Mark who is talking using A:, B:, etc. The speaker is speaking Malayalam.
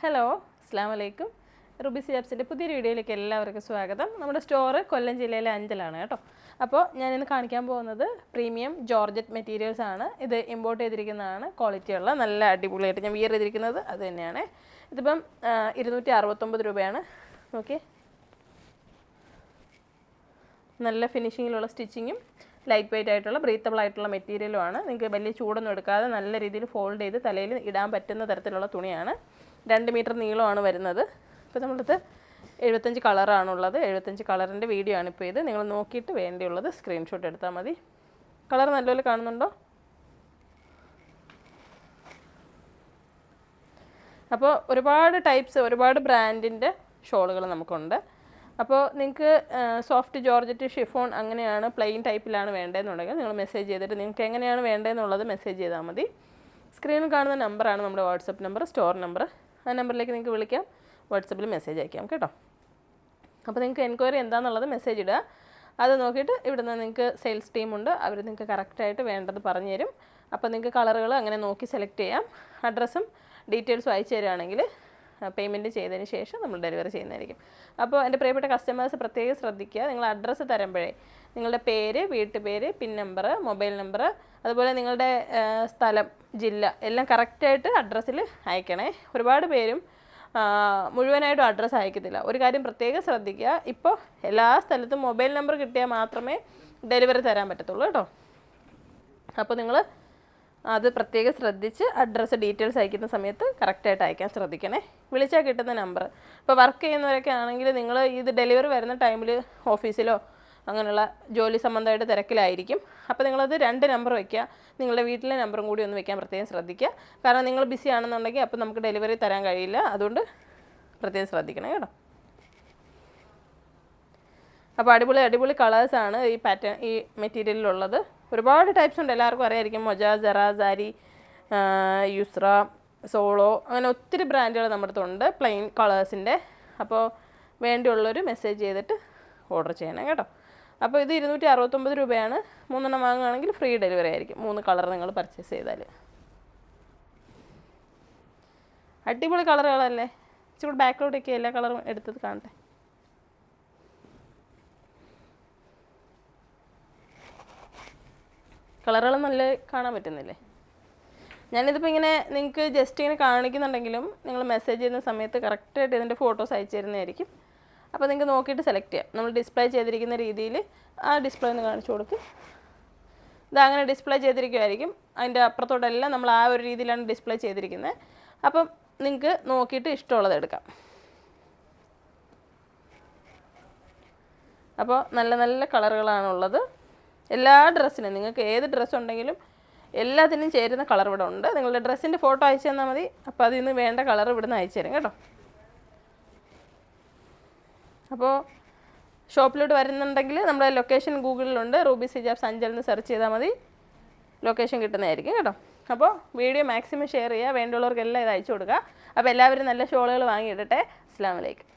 A: ഹലോ, അസ്സാം വലൈക്കും. റുബി സിയാബ്സിൻ്റെ പുതിയൊരു വീഡിയോയിലേക്ക് എല്ലാവർക്കും സ്വാഗതം. നമ്മുടെ സ്റ്റോറ് കൊല്ലം ജില്ലയിലെ അഞ്ചലാണ് കേട്ടോ. അപ്പോൾ ഞാനിന്ന് കാണിക്കാൻ പോകുന്നത് പ്രീമിയം ജോർജറ്റ് മെറ്റീരിയൽസ് ആണ്. ഇത് ഇമ്പോർട്ട് ചെയ്തിരിക്കുന്നതാണ്, ക്വാളിറ്റിയുള്ള നല്ല അടിപൊളിയായിട്ട് ഞാൻ വിയർ ചെയ്തിരിക്കുന്നത് അത് തന്നെയാണ്. ഇതിപ്പം 269 രൂപയാണ്. ഓക്കെ, നല്ല ഫിനിഷിങ്ങിലുള്ള സ്റ്റിച്ചിങ്ങും ലൈറ്റ് വെയ്റ്റ് ആയിട്ടുള്ള ബ്രീത്തബിൾ ആയിട്ടുള്ള മെറ്റീരിയലുമാണ്. നിങ്ങൾക്ക് വലിയ ചൂടൊന്നും എടുക്കാതെ നല്ല രീതിയിൽ ഫോൾഡ് ചെയ്ത് തലയിൽ ഇടാൻ പറ്റുന്ന തരത്തിലുള്ള തുണിയാണ്. 2 മീറ്റർ നീളമാണ് വരുന്നത്. ഇപ്പോൾ നമ്മളടുത്ത് 75 കളറാണുള്ളത്. 75 കളറിൻ്റെ വീഡിയോ ആണ് ഇപ്പോൾ ഇത്. നിങ്ങൾ നോക്കിയിട്ട് വേണ്ടിയുള്ളത് സ്ക്രീൻഷോട്ട് എടുത്താൽ മതി. കളർ നല്ലപോലെ കാണുന്നുണ്ടോ? അപ്പോൾ ഒരുപാട് ടൈപ്സ്, ഒരുപാട് ബ്രാൻഡിൻ്റെ ഷോളുകൾ നമുക്കുണ്ട്. അപ്പോൾ നിങ്ങൾക്ക് സോഫ്റ്റ് ജോർജറ്റ് ഷിഫോൺ അങ്ങനെയാണ് പ്ലെയിൻ ടൈപ്പിലാണ് വേണ്ടതെന്നുണ്ടെങ്കിൽ നിങ്ങൾ മെസ്സേജ് ചെയ്തിട്ട് നിങ്ങൾക്ക് എങ്ങനെയാണ് വേണ്ടതെന്നുള്ളത് മെസ്സേജ് ചെയ്താൽ മതി. സ്ക്രീനിൽ കാണുന്ന നമ്പറാണ് നമ്മുടെ വാട്സപ്പ് നമ്പർ, സ്റ്റോർ നമ്പർ. ആ നമ്പറിലേക്ക് നിങ്ങൾക്ക് വിളിക്കാം, വാട്സപ്പിൽ മെസ്സേജ് അയക്കാം കേട്ടോ. അപ്പോൾ നിങ്ങൾക്ക് എൻക്വയറി എന്താണെന്നുള്ളത് മെസ്സേജ് ഇടുക. അത് നോക്കിയിട്ട് ഇവിടുന്ന് നിങ്ങൾക്ക് സെയിൽസ് ടീമുണ്ട്, അവർ നിങ്ങൾക്ക് കറക്റ്റായിട്ട് വേണ്ടത് പറഞ്ഞു തരും. അപ്പോൾ നിങ്ങൾക്ക് കളറുകൾ അങ്ങനെ നോക്കി സെലക്ട് ചെയ്യാം. അഡ്രസ്സും ഡീറ്റെയിൽസും അയച്ചു തരികയാണെങ്കിൽ പേയ്മെൻറ്റ് ചെയ്തതിന് ശേഷം നമ്മൾ ഡെലിവറി ചെയ്യുന്നതായിരിക്കും. അപ്പോൾ എൻ്റെ പ്രിയപ്പെട്ട കസ്റ്റമേഴ്സ് പ്രത്യേകം ശ്രദ്ധിക്കുക, നിങ്ങൾ അഡ്രസ്സ് തരുമ്പോഴേ നിങ്ങളുടെ പേര്, വീട്ടുപേര്, പിൻ നമ്പർ, മൊബൈൽ നമ്പർ, അതുപോലെ നിങ്ങളുടെ സ്ഥലം, ജില്ല എല്ലാം കറക്റ്റായിട്ട് അഡ്രസ്സിൽ അയക്കണേ. ഒരുപാട് പേരും മുഴുവനായിട്ടും അഡ്രസ്സ് അയക്കത്തില്ല. ഒരു കാര്യം പ്രത്യേകം ശ്രദ്ധിക്കുക, ഇപ്പോൾ എല്ലാ സ്ഥലത്തും മൊബൈൽ നമ്പർ കിട്ടിയാൽ മാത്രമേ ഡെലിവറി തരാൻ പറ്റത്തുള്ളൂ കേട്ടോ. അപ്പോൾ നിങ്ങൾ അത് പ്രത്യേകം ശ്രദ്ധിച്ച് അഡ്രസ്സ് ഡീറ്റെയിൽസ് അയക്കുന്ന സമയത്ത് കറക്റ്റായിട്ട് അയക്കാൻ ശ്രദ്ധിക്കണേ. വിളിച്ചാൽ കിട്ടുന്ന നമ്പർ. ഇപ്പോൾ വർക്ക് ചെയ്യുന്നവരൊക്കെ ആണെങ്കിൽ നിങ്ങൾ ഇത് ഡെലിവറി വരുന്ന ടൈമിൽ ഓഫീസിലോ അങ്ങനെയുള്ള ജോലി സംബന്ധമായിട്ട് തിരക്കിലായിരിക്കും. അപ്പോൾ നിങ്ങളത് 2 നമ്പർ വയ്ക്കുക. നിങ്ങളുടെ വീട്ടിലെ നമ്പറും കൂടി ഒന്ന് വെക്കാൻ പ്രത്യേകം ശ്രദ്ധിക്കുക. കാരണം നിങ്ങൾ ബിസി ആണെന്നുണ്ടെങ്കിൽ അപ്പോൾ നമുക്ക് ഡെലിവറി തരാൻ കഴിയില്ല. അതുകൊണ്ട് പ്രത്യേകം ശ്രദ്ധിക്കണം കേട്ടോ. അപ്പോൾ അടിപൊളി കളേഴ്സാണ് ഈ പാറ്റേൺ, ഈ മെറ്റീരിയലിലുള്ളത്. ഒരുപാട് ടൈപ്സ് ഉണ്ട്, എല്ലാവർക്കും അറിയായിരിക്കും. മൊജ, സെറ, സാരി, യുസ്ര, സോളോ, അങ്ങനെ ഒത്തിരി ബ്രാൻഡുകൾ നമ്മുടെ അടുത്തുണ്ട് പ്ലെയിൻ കളേഴ്സിൻ്റെ. അപ്പോൾ വേണ്ടിയുള്ളൊരു മെസ്സേജ് ചെയ്തിട്ട് ഓർഡർ ചെയ്യണം കേട്ടോ. അപ്പോൾ ഇത് 269 രൂപയാണ്. 3 എണ്ണം വാങ്ങുകയാണെങ്കിൽ ഫ്രീ ഡെലിവറി ആയിരിക്കും, 3 കളർ നിങ്ങൾ പർച്ചേസ് ചെയ്താൽ. അടിപൊളി കളറുകളല്ലേ. ഇച്ചിരി ബാക്കിലോട്ടേക്ക് എല്ലാ കളറും എടുത്തത് കാണട്ടെ. കളറുകൾ നല്ല കാണാൻ പറ്റുന്നില്ലേ? ഞാനിതിപ്പോൾ ഇങ്ങനെ നിങ്ങൾക്ക് ജസ്റ്റ് ഇങ്ങനെ കാണിക്കുന്നുണ്ടെങ്കിലും നിങ്ങൾ മെസ്സേജ് ചെയ്യുന്ന സമയത്ത് കറക്റ്റായിട്ട് ഇതിൻ്റെ ഫോട്ടോസ് അയച്ചു തരുന്നതായിരിക്കും. അപ്പോൾ നിങ്ങൾക്ക് നോക്കിയിട്ട് സെലക്ട് ചെയ്യാം. നമ്മൾ ഡിസ്പ്ലേ ചെയ്തിരിക്കുന്ന രീതിയിൽ ആ ഡിസ്പ്ലേ ഒന്ന് കാണിച്ചു കൊടുക്കും. ഇതങ്ങനെ ഡിസ്പ്ലേ ചെയ്തിരിക്കുമായിരിക്കും. അതിൻ്റെ അപ്പുറത്തോടെല്ലാം നമ്മൾ ആ ഒരു രീതിയിലാണ് ഡിസ്പ്ലേ ചെയ്തിരിക്കുന്നത്. അപ്പം നിങ്ങൾക്ക് നോക്കിയിട്ട് ഇഷ്ടമുള്ളത് എടുക്കാം. അപ്പോൾ നല്ല നല്ല കളറുകളാണുള്ളത്. എല്ലാ ഡ്രസ്സിനും നിങ്ങൾക്ക് ഏത് ഡ്രസ്സ് ഉണ്ടെങ്കിലും എല്ലാത്തിനും ചേരുന്ന കളർ ഇവിടെ ഉണ്ട്. നിങ്ങളുടെ ഡ്രസ്സിൻ്റെ ഫോട്ടോ അയച്ചു തന്നാൽ മതി. അപ്പോൾ അതിൽ നിന്ന് വേണ്ട കളർ ഇവിടുന്ന് അയച്ചു തരും കേട്ടോ. അപ്പോൾ ഷോപ്പിലോട്ട് വരുന്നുണ്ടെങ്കിൽ നമ്മുടെ ലൊക്കേഷൻ ഗൂഗിളിലുണ്ട്, റൂബി സിജാബ്സ് അഞ്ചൽ എന്ന് സെർച്ച് ചെയ്താൽ മതി, ലൊക്കേഷൻ കിട്ടുന്നതായിരിക്കും കേട്ടോ. അപ്പോൾ വീഡിയോ മാക്സിമം ഷെയർ ചെയ്യുക, വേണ്ടിയുള്ളവർക്കെല്ലാം ഇത് അയച്ചു കൊടുക്കുക. അപ്പോൾ എല്ലാവരും നല്ല ഷോളുകൾ വാങ്ങിയിടട്ടെ. അസ്സലാമു അലൈക്കും.